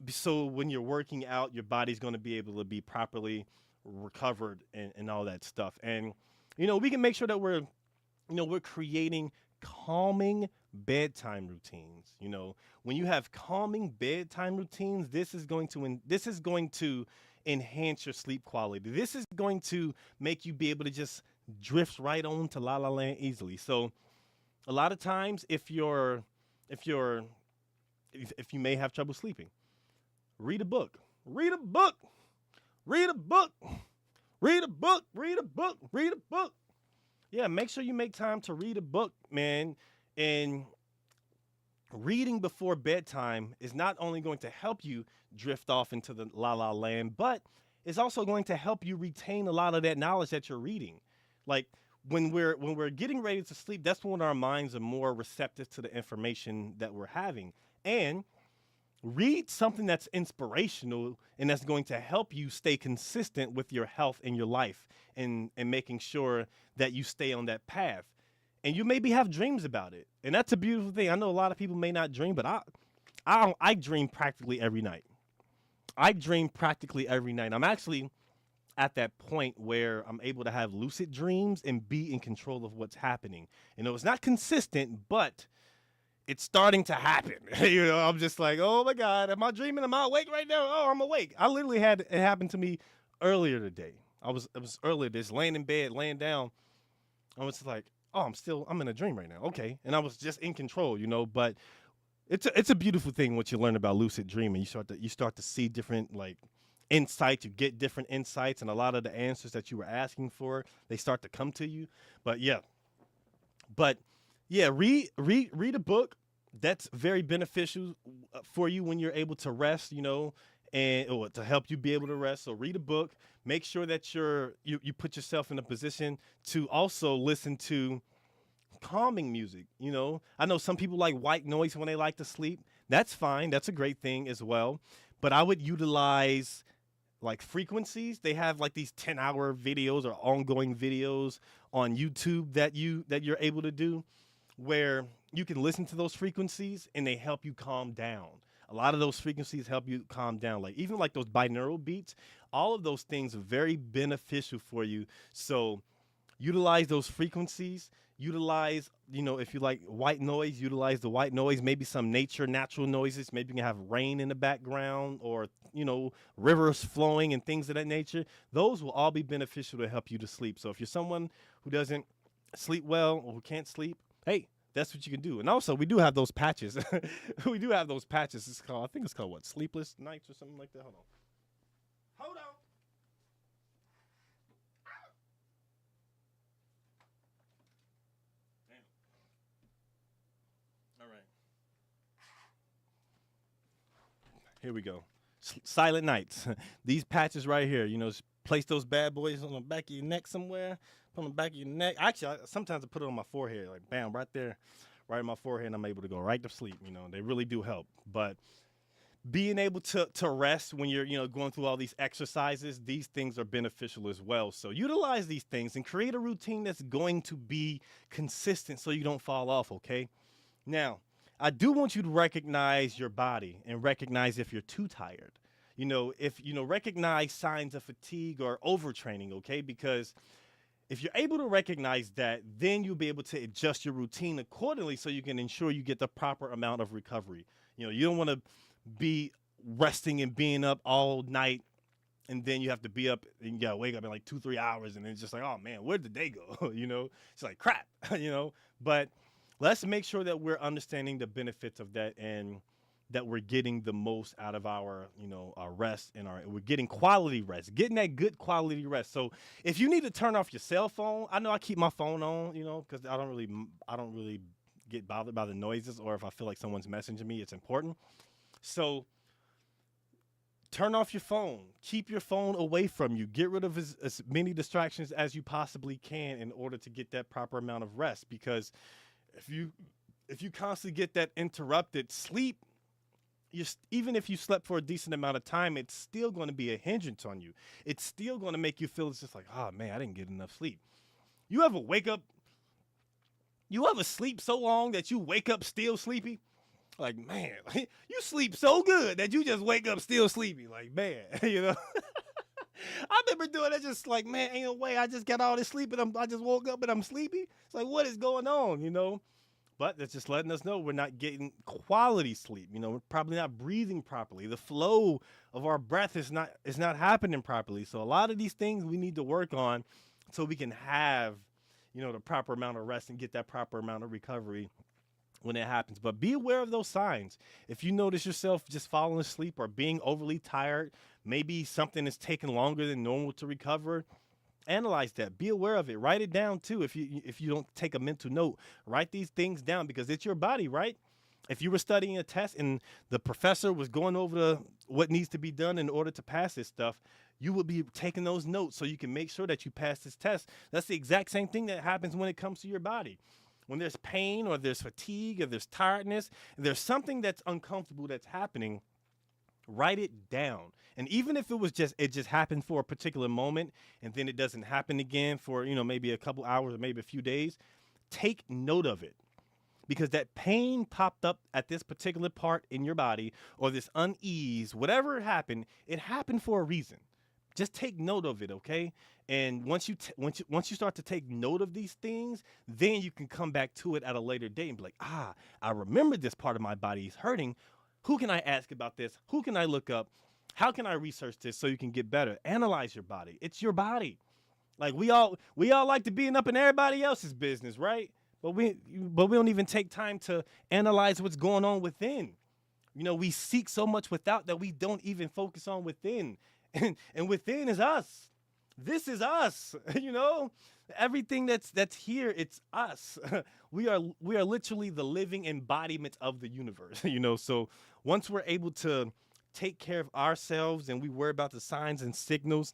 so when you're working out, your body's going to be able to be properly recovered and all that stuff. And we can make sure that we're creating calming bedtime routines. When you have calming bedtime routines, this is going to enhance your sleep quality. This is going to make you be able to just drift right on to La La Land easily. So a lot of times, if you may have trouble sleeping, read a book. Read a book. Read a book. Read a book. Read a book. Read a book. Yeah, make sure you make time to read a book, man. And reading before bedtime is not only going to help you drift off into the la la land, but it's also going to help you retain a lot of that knowledge that you're reading. Like when we're getting ready to sleep, that's when our minds are more receptive to the information that we're having. And read something that's inspirational and that's going to help you stay consistent with your health and your life, and making sure that you stay on that path. And you maybe have dreams about it. And that's a beautiful thing. I know a lot of people may not dream, but I dream practically every night. I dream practically every night. I'm actually at that point where I'm able to have lucid dreams and be in control of what's happening. It's not consistent, but it's starting to happen. I'm just like, oh my God, am I dreaming? Am I awake right now? Oh, I'm awake. I literally had it happen to me earlier today. It was earlier, this laying in bed, laying down. I was like, oh, I'm in a dream right now. Okay. And I was just in control, but it's a beautiful thing once you learn about lucid dreaming. You start to see different like insights. You get different insights, and a lot of the answers that you were asking for, they start to come to you. But yeah, read a book. That's very beneficial for you when you're able to rest, or to help you be able to rest. So read a book. Make sure that you put yourself in a position to also listen to calming music. I know some people like white noise when they like to sleep. That's fine. That's a great thing as well. But I would utilize like frequencies. They have like these 10-hour videos or ongoing videos on YouTube that you're able to do, where you can listen to those frequencies and they help you calm down. A lot of those frequencies help you calm down. Like even like those binaural beats, all of those things are very beneficial for you. So utilize those frequencies. Utilize, if you like white noise, utilize the white noise, maybe some natural noises. Maybe you can have rain in the background, or, rivers flowing and things of that nature. Those will all be beneficial to help you to sleep. So if you're someone who doesn't sleep well or who can't sleep, hey, that's what you can do. And also, we do have those patches. We do have those patches. I think it's called what? Sleepless Nights or something like that. Hold on. Hold on. Damn. All right. Here we go. Silent Nights. These patches right here, place those bad boys on the back of your neck somewhere. Put on the back of your neck. Actually, sometimes I put it on my forehead, like bam, right there, right on my forehead, and I'm able to go right to sleep. They really do help. But being able to rest when you're going through all these exercises, these things are beneficial as well. So utilize these things and create a routine that's going to be consistent so you don't fall off. Okay. Now, I do want you to recognize your body and recognize if you're too tired. If recognize signs of fatigue or overtraining. Okay, because If you're able to recognize that, then you'll be able to adjust your routine accordingly so you can ensure you get the proper amount of recovery. You don't want to be resting and being up all night, and then you have to be up and you gotta wake up in like 2, 3 hours, and it's just like, oh man, where'd the day go? It's like crap. But let's make sure that we're understanding the benefits of that, and that we're getting the most out of our rest, and we're getting quality rest, getting that good quality rest. So if you need to turn off your cell phone, I know I keep my phone on, because I don't really get bothered by the noises, or if I feel like someone's messaging me, it's important. So turn off your phone. Keep your phone away from you. Get rid of as many distractions as you possibly can in order to get that proper amount of rest. Because if you constantly get that interrupted sleep, even if you slept for a decent amount of time, it's still going to be a hindrance on you. It's still going to make you feel it's just like, oh man, I didn't get enough sleep. You ever wake up? You ever sleep so long that you wake up still sleepy? Like, man, you sleep so good that you just wake up still sleepy. Like, man, I remember doing that, just like, man, ain't no way. I just got all this sleep and I just woke up and I'm sleepy. It's like, what is going on? But that's just letting us know we're not getting quality sleep. We're probably not breathing properly. The flow of our breath is not happening properly. So a lot of these things we need to work on so we can have, the proper amount of rest and get that proper amount of recovery when it happens. But be aware of those signs. If you notice yourself just falling asleep or being overly tired, maybe something is taking longer than normal to recover, analyze that. Be aware of it. Write it down too. If you don't take a mental note, write these things down, because it's your body, right? If you were studying a test and the professor was going over what needs to be done in order to pass this stuff, you would be taking those notes so you can make sure that you pass this test. That's the exact same thing that happens when it comes to your body. When there's pain or there's fatigue or there's tiredness, and there's something that's uncomfortable that's happening, write it down. And even if it just happened for a particular moment and then it doesn't happen again for, maybe a couple hours or maybe a few days, take note of it. Because that pain popped up at this particular part in your body, or this unease, whatever it happened for a reason. Just take note of it, okay? And once you start to take note of these things, then you can come back to it at a later date and be like, I remember this part of my body is hurting. Who can I ask about this? Who can I look up? How can I research this so you can get better? Analyze your body. It's your body. Like we all like to be up in everybody else's business, right? But we don't even take time to analyze what's going on within. We seek so much without that we don't even focus on within. And within is us. This is us. Everything that's here, it's us. We are literally the living embodiment of the universe. So once we're able to take care of ourselves and we worry about the signs and signals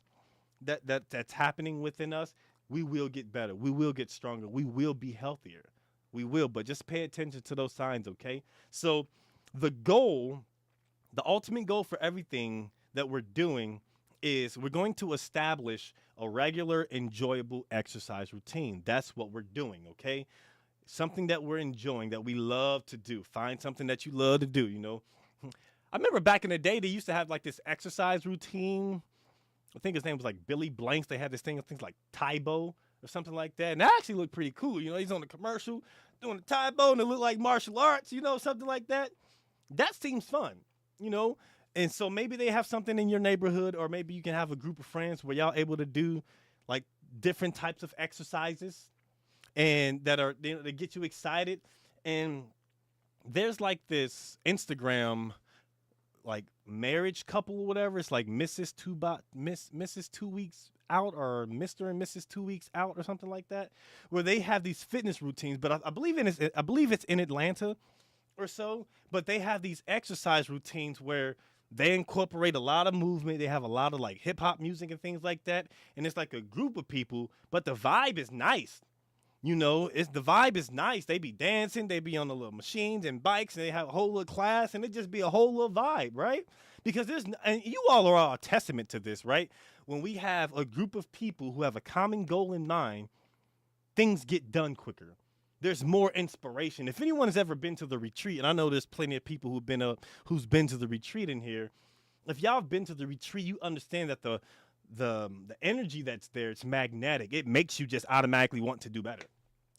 that's happening within us, we will get better. We will get stronger. We will be healthier. We will, but just pay attention to those signs, okay? So the ultimate goal for everything that we're doing is we're going to establish a regular, enjoyable exercise routine. That's what we're doing, okay? Something that we're enjoying, that we love to do. Find something that you love to do, I remember back in the day, they used to have like this exercise routine. I think his name was like Billy Blanks. They had this thing, I think like Taibo or something like that. And that actually looked pretty cool. He's on the commercial doing the Taibo and it looked like martial arts, something like that. That seems fun, And so maybe they have something in your neighborhood, or maybe you can have a group of friends where y'all able to do like different types of exercises and that are, they get you excited. And there's like this Instagram like marriage couple or whatever. It's like Mrs. Mrs. 2 weeks out, or Mr. and Mrs. 2 weeks out, or something like that, where they have these fitness routines. But I believe it's in Atlanta or so. But they have these exercise routines where they incorporate a lot of movement. They have a lot of like hip hop music and things like that. And it's like a group of people, but the vibe is nice. The vibe is nice. They be dancing, they be on the little machines and bikes, and they have a whole little class, and it just be a whole little vibe, right? Because and you all are a testament to this, right? When we have a group of people who have a common goal in mind, things get done quicker. There's more inspiration. If anyone has ever been to the retreat, and I know there's plenty of people who's been to the retreat in here. If y'all have been to the retreat, you understand that the energy that's there, it's magnetic. It makes you just automatically want to do better.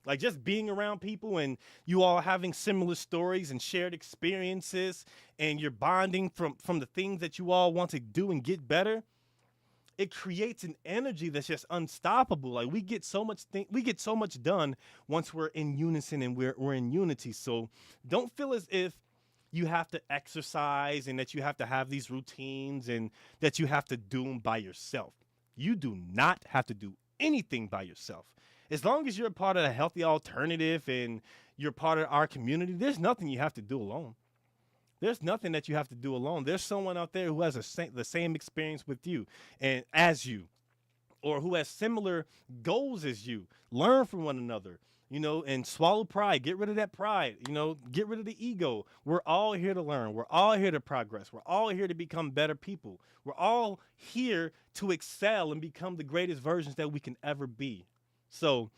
Like just being around people and you all having similar stories and shared experiences and you're bonding from the things that you all want to do and get better, it creates an energy that's just unstoppable. Like we get so much done once we're in unison and we're in unity. So don't feel as if you have to exercise and that you have to have these routines and that you have to do them by yourself. You do not have to do anything by yourself. As long as you're a part of a healthy alternative and you're part of our community, there's nothing you have to do alone. There's nothing that you have to do alone. There's someone out there who has the same experience with you and as you, or who has similar goals as you. Learn from one another, and swallow pride. Get rid of that pride, get rid of the ego. We're all here to learn. We're all here to progress. We're all here to become better people. We're all here to excel and become the greatest versions that we can ever be. So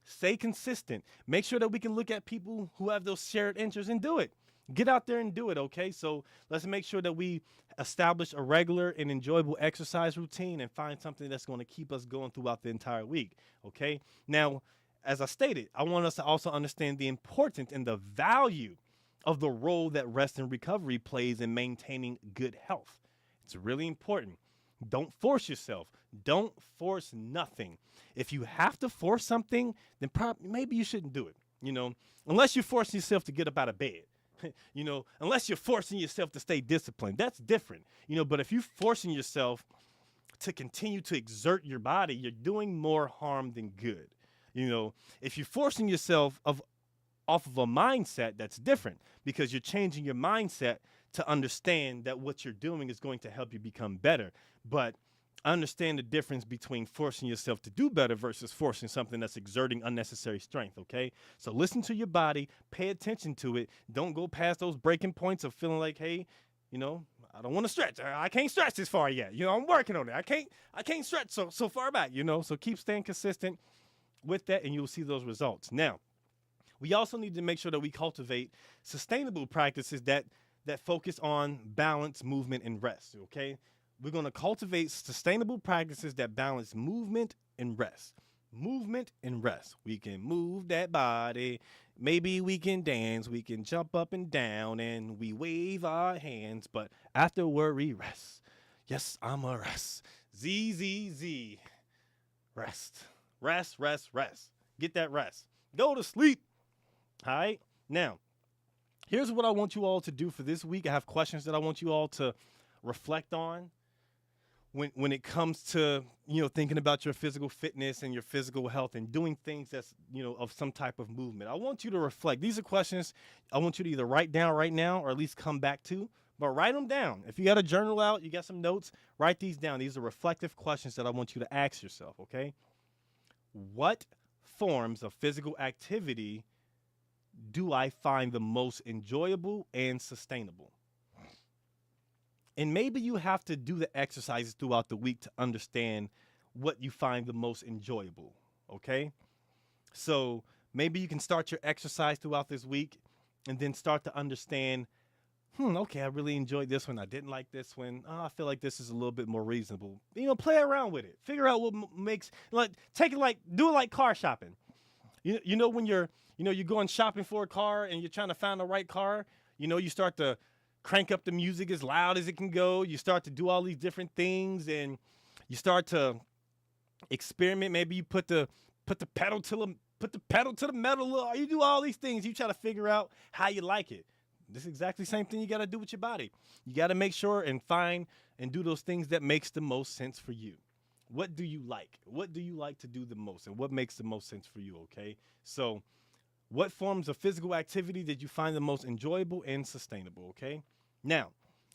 stay consistent. Make sure that we can look at people who have those shared interests and do it. Get out there and do it, okay? So let's make sure that we establish a regular and enjoyable exercise routine and find something that's going to keep us going throughout the entire week, okay? Now, as I stated, I want us to also understand the importance and the value of the role that rest and recovery plays in maintaining good health. It's really important. Don't force yourself. Don't force nothing. If you have to force something, then maybe you shouldn't do it, unless you're forcing yourself to get up out of bed. Unless you're forcing yourself to stay disciplined, that's different, but if you're forcing yourself to continue to exert your body, you're doing more harm than good. If you're forcing yourself off of a mindset, that's different because you're changing your mindset to understand that what you're doing is going to help you become better. But understand the difference between forcing yourself to do better versus forcing something that's exerting unnecessary strength, okay? So listen to your body, pay attention to it. Don't go past those breaking points of feeling like, hey, I don't want to stretch. I can't stretch this far yet. I'm working on it. I can't stretch so far back, So keep staying consistent with that and you'll see those results. Now, we also need to make sure that we cultivate sustainable practices that focus on balance, movement, and rest, okay? We're going to cultivate sustainable practices that balance movement and rest. Movement and rest. We can move that body. Maybe we can dance. We can jump up and down and we wave our hands. But afterward, we rest. Yes, I'm a rest. Z, Z, Z. Rest. Rest, rest, rest. Get that rest. Go to sleep. All right? Now, here's what I want you all to do for this week. I have questions that I want you all to reflect on. When it comes to, thinking about your physical fitness and your physical health and doing things that's, of some type of movement, I want you to reflect. These are questions I want you to either write down right now or at least come back to, but write them down. If you got a journal out, you got some notes, write these down. These are reflective questions that I want you to ask yourself, okay? What forms of physical activity do I find the most enjoyable and sustainable? And maybe you have to do the exercises throughout the week to understand what you find the most enjoyable, okay? So maybe you can start your exercise throughout this week and then start to understand, okay, I really enjoyed this one. I didn't like this one. Oh, I feel like this is a little bit more reasonable. Play around with it. Figure out what makes, do it like car shopping. When you're going shopping for a car and you're trying to find the right car, you start to crank up the music as loud as it can go. You start to do all these different things and you start to experiment. Maybe you put the pedal to the metal. You do all these things. You try to figure out how you like it. This is exactly the same thing you got to do with your body. You got to make sure and find and do those things that makes the most sense for you. What do you like? What do you like to do the most? And what makes the most sense for you, okay? So what forms of physical activity did you find the most enjoyable and sustainable, okay? Now,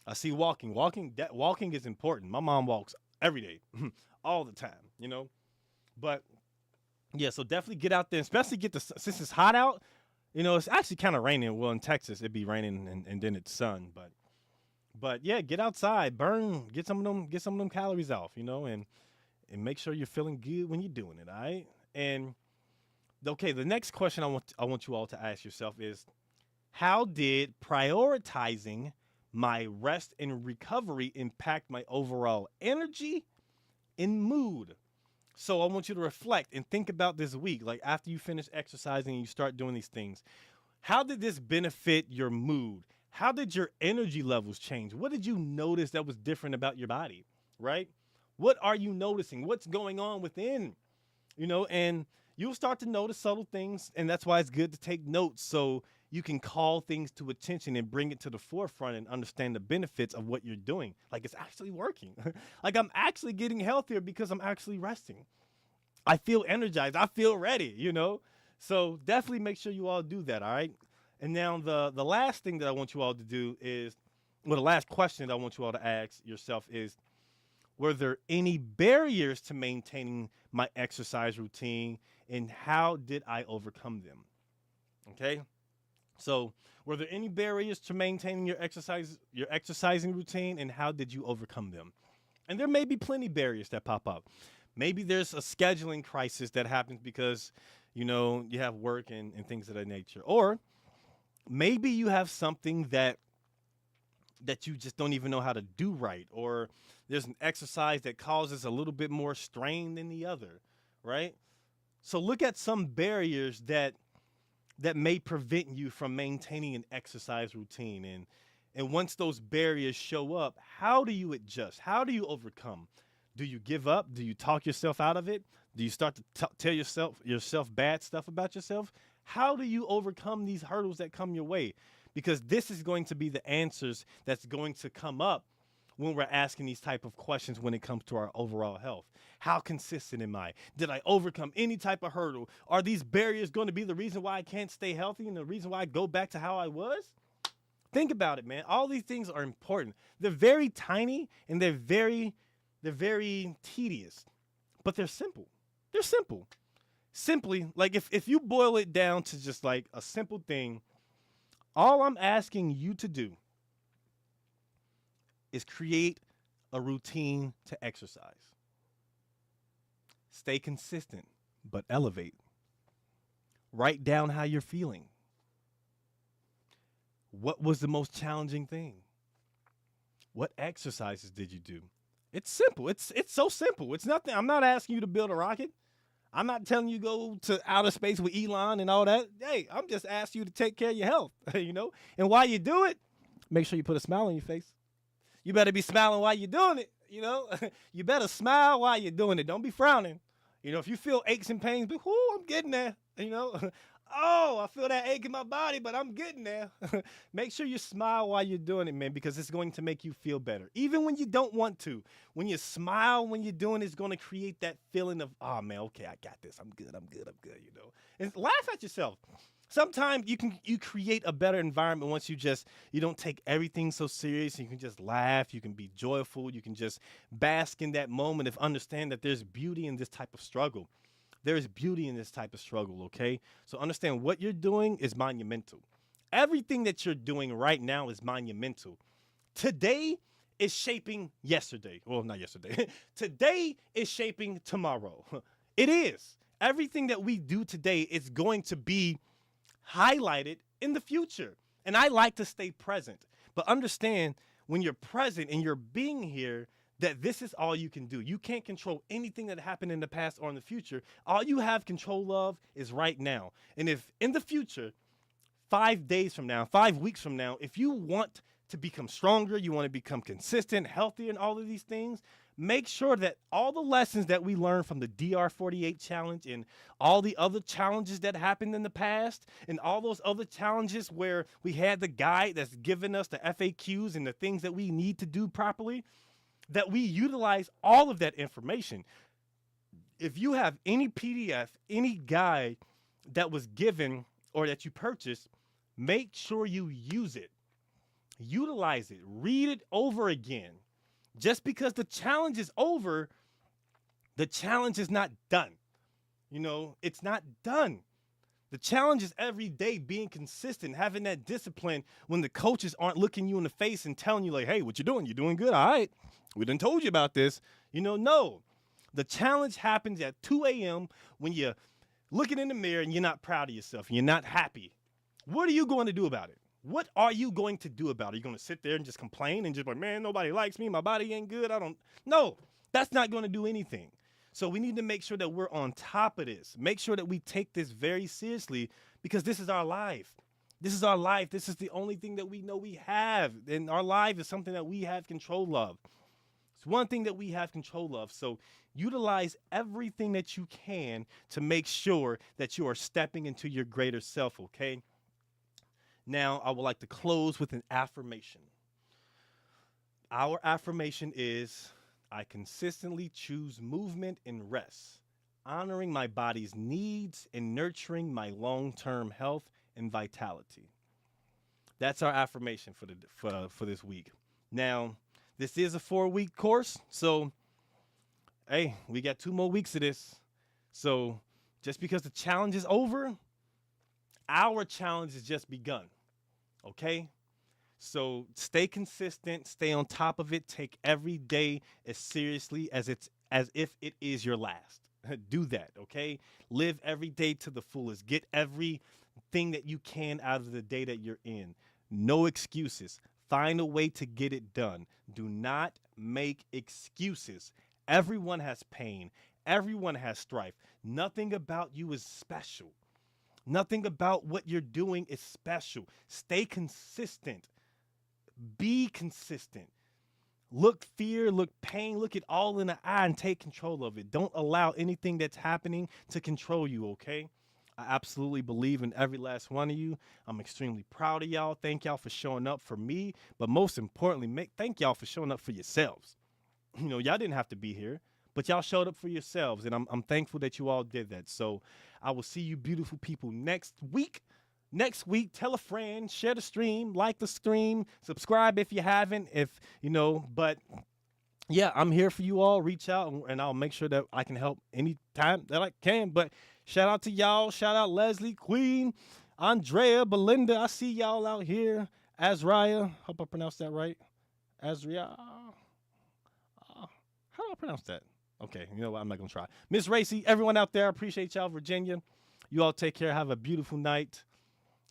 I see walking. Walking is important. My mom walks every day, all the time, But, yeah, so definitely get out there, especially since it's hot out. It's actually kind of raining. Well, in Texas, it'd be raining and then it's sun. But yeah, get outside, get some of them calories off, and make sure you're feeling good when you're doing it, all right? And okay, the next question I want you all to ask yourself is, how did prioritizing my rest and recovery impact my overall energy, in mood. So I want you to reflect and think about this week. Like after you finish exercising and you start doing these things, how did this benefit your mood? How did your energy levels change? What did you notice that was different about your body, right? What are you noticing? What's going on within? And you'll start to notice subtle things, and that's why it's good to take notes so you can call things to attention and bring it to the forefront and understand the benefits of what you're doing. Like it's actually working. Like I'm actually getting healthier because I'm actually resting. I feel energized. I feel ready. So definitely make sure you all do that, all right? And now the last thing that I want you all to do is, well, the last question that I want you all to ask yourself is, were there any barriers to maintaining my exercise routine, and how did I overcome them? Okay? So, were there any barriers to maintaining your exercising routine, and how did you overcome them? And there may be plenty barriers that pop up. Maybe there's a scheduling crisis that happens because, you have work and things of that nature. Or maybe you have something that you just don't even know how to do right, or there's an exercise that causes a little bit more strain than the other, right? So look at some barriers that may prevent you from maintaining an exercise routine, and once those barriers show up, how do you adjust? How do you overcome? Do you give up? Do you talk yourself out of it? Do you start to tell yourself bad stuff about yourself? How do you overcome these hurdles that come your way? Because this is going to be the answers that's going to come up when we're asking these type of questions when it comes to our overall health. How consistent am I? Did I overcome any type of hurdle? Are these barriers going to be the reason why I can't stay healthy and the reason why I go back to how I was? Think about it, man. All these things are important. They're very tiny and they're very tedious, but they're simple. They're simple. Simply, like if you boil it down to just like a simple thing, all I'm asking you to do is create a routine to exercise. Stay consistent, but elevate. Write down how you're feeling. What was the most challenging thing? What exercises did you do? It's simple. It's so simple. It's nothing. I'm not asking you to build a rocket. I'm not telling you go to outer space with Elon and all that. Hey, I'm just asking you to take care of your health, And while you do it, make sure you put a smile on your face. You better be smiling while you're doing it, You better smile while you're doing it. Don't be frowning. If you feel aches and pains, be, whoo, I'm getting there, Oh, I feel that ache in my body, but I'm getting there. Make sure you smile while you're doing it, man, because it's going to make you feel better. Even when you don't want to. When you smile when you're doing it, it's going to create that feeling of, oh, man, okay, I got this. I'm good. And laugh at yourself. Sometimes you create a better environment once you don't take everything so serious. You can just laugh. You can be joyful. You can just bask in that moment of understand that there's beauty in this type of struggle. There is beauty in this type of struggle, okay? So understand what you're doing is monumental. Everything that you're doing right now is monumental. Today is shaping yesterday. Well, not yesterday. Today is shaping tomorrow. It is. Everything that we do today is going to be highlighted in the future. And I like to stay present. But understand when you're present and you're being here, that this is all you can do. You can't control anything that happened in the past or in the future. All you have control of is right now. And if in the future, 5 days from now, 5 weeks from now, if you want to become stronger, you want to become consistent, healthy, and all of these things, make sure that all the lessons that we learned from the DR48 challenge and all the other challenges that happened in the past and all those other challenges where we had the guide that's given us the FAQs and the things that we need to do properly, that we utilize all of that information. If you have any PDF, any guide that was given or that you purchased, make sure you use it. Utilize it. Read it over again. Just because the challenge is over, the challenge is not done. It's not done. The challenge is every day being consistent, having that discipline when the coaches aren't looking you in the face and telling you like, hey, what you doing? You're doing good. All right. We done told you about this. No. The challenge happens at 2 a.m. when you're looking in the mirror and you're not proud of yourself and you're not happy. What are you going to do about it? What are you going to do about it? Are you going to sit there and just complain and just like, man, nobody likes me. My body ain't good. No, That's not going to do anything. So we need to make sure that we're on top of this. Make sure that we take this very seriously because this is our life. This is our life. This is the only thing that we know we have. And our life is something that we have control of. It's one thing that we have control of. So utilize everything that you can to make sure that you are stepping into your greater self, okay? Now, I would like to close with an affirmation. Our affirmation is I consistently choose movement and rest, honoring my body's needs and nurturing my long-term health and vitality. That's our affirmation for this week. Now, this is a 4-week course, so hey, we got 2 more weeks of this. So just because the challenge is over, our challenge has just begun. Okay? So stay consistent, stay on top of it, take every day as seriously as if it is your last. Do that, okay? Live every day to the fullest. Get everything that you can out of the day that you're in. No excuses. Find a way to get it done. Do not make excuses. Everyone has pain. Everyone has strife. Nothing about you is special. Nothing about what you're doing is special. Stay consistent. Be consistent. Look fear, look pain, look it all in the eye and take control of it. Don't allow anything that's happening to control you, okay? I absolutely believe in every last one of you. I'm extremely proud of y'all. Thank y'all for showing up for me. But most importantly, thank y'all for showing up for yourselves. You know, y'all didn't have to be here, but y'all showed up for yourselves. And I'm thankful that you all did that. So I will see you beautiful people next week. Next week, tell a friend, share the stream, like the stream, subscribe if you haven't, but yeah, I'm here for you all. Reach out and I'll make sure that I can help anytime that I can. But shout out to y'all. Shout out Leslie, Queen, Andrea, Belinda. I see y'all out here. Azria. Hope I pronounced that right. Azria. How do I pronounce that? Okay, you know what? I'm not going to try. Miss Racy, everyone out there, I appreciate y'all. Virginia, you all take care. Have a beautiful night.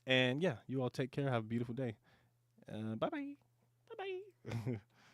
And yeah, you all take care. Have a beautiful day. Bye-bye. Bye-bye.